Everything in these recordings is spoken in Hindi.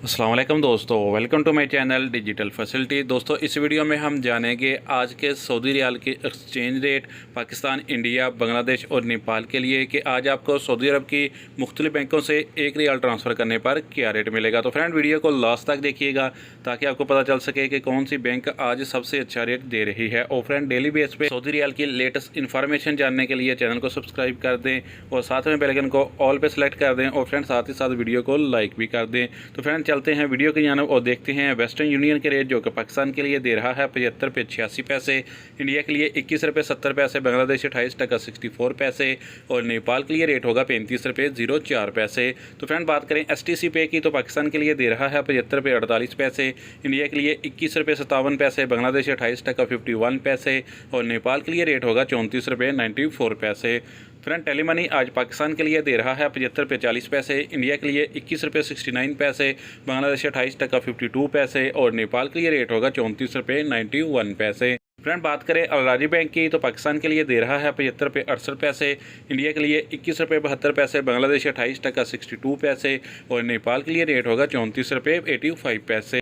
अस्सलाम वालेकुम दोस्तों, welcome to my channel digital facility. दोस्तों, इस वीडियो में हम जानेंगे आज के सऊदी रियाल के exchange rate Pakistan, India, Bangladesh और नेपाल के लिए कि आज आपको सऊदी अरब की मुख्तलिफ बैंकों से एक रियाल ट्रांसफ़र करने पर क्या रेट मिलेगा। तो फ्रेंड, वीडियो को लास्ट तक देखिएगा ताकि आपको पता चल सके कि कौन सी बैंक आज सबसे अच्छा रेट दे रही है। और फ्रेंड, डेली बेस पे सऊदी रियाल की लेटेस्ट इन्फॉर्मेशन जानने के लिए चैनल को सब्सक्राइब कर दें और साथ में बेल आइकन को ऑल पे सेलेक्ट कर दें और फ्रेंड साथ ही साथ वीडियो को लाइक भी कर दें। तो फ्रेंड, चलते हैं वीडियो की जानब और देखते हैं वेस्टर्न यूनियन के रेट जो कि पाकिस्तान के लिए दे रहा है 75 रुपये 86 पैसे, इंडिया के लिए 21 रुपये 70 पैसे, बांग्लादेश 28 टका 64 पैसे और नेपाल के लिए रेट होगा 35 रुपये 04 पैसे। तो फ्रेंड, बात करें STC पे की तो पाकिस्तान के लिए दे रहा है 75 रुपये 48 पैसे, इंडिया के लिए 21 रुपये 57 पैसे, बांग्लादेश 28 टका 51 पैसे और नेपाल के लिए रेट होगा 34 रुपये 94 पैसे। फ्रेंड, टेली मनी आज पाकिस्तान के लिए दे रहा है 75 रुपये 40 पैसे, इंडिया के लिए 21 रुपये 69 पैसे, बांग्लादेश 28 टका 52 पैसे और नेपाल के लिए रेट होगा 34 रुपये 91 पैसे। फ्रेंड, बात करें अल राजी बैंक की तो पाकिस्तान के लिए दे रहा है 75 रुपये 68 पैसे, इंडिया के लिए 21 रुपये 72 पैसे, बांग्लादेश 28 टका 62 पैसे और नेपाल के लिए रेट होगा 34 रुपये 85 पैसे।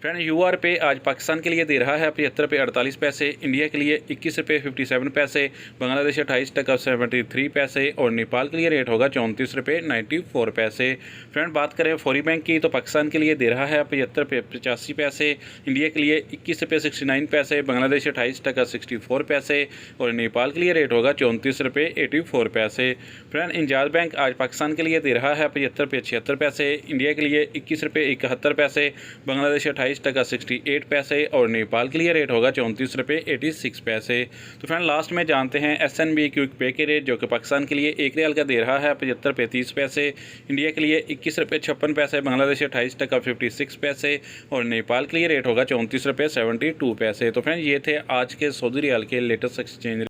फ्रेंड, UR पे आज पाकिस्तान के लिए दे रहा है 75 रुपये 48 पैसे, इंडिया के लिए 21 रुपये 57 पैसे, बांग्लादेश 28 टका 73 पैसे और नेपाल के लिए रेट होगा 34 रुपये 94 पैसे। फ्रेंड, बात करें फौरी बैंक की तो पाकिस्तान के लिए दे रहा है 75 रुपये 85 पैसे, इंडिया के लिए 21 रुपये 69 पैसे, बांग्लादेश 28 टका 64 पैसे और नेपाल के लिए रेट होगा 34 रुपये 84 पैसे। फ्रेंड, इंजाज बैंक आज पाकिस्तान के लिए दे रहा है 75 रुपये 76 पैसे, इंडिया के लिए 21 रुपये 71 पैसे, बांग्लादेश 28 टका 68 पैसे और नेपाल के लिए रेट होगा 34 रुपये 86 पैसे। तो फ्रेंड, लास्ट में जानते हैं SNB क्विक पे के रेट जो कि पाकिस्तान के लिए एक रियाल का दे रहा है 75 रुपये 30 पैसे, इंडिया के लिए 21 रुपये 56 पैसे, बांग्लादेश 28 टका 56 पैसे और नेपाल के लिए रेट होगा 34 रुपये 72 पैसे। तो फ्रेंड, ये थे आज के सऊदी रियाल के लेटेस्ट एक्सचेंज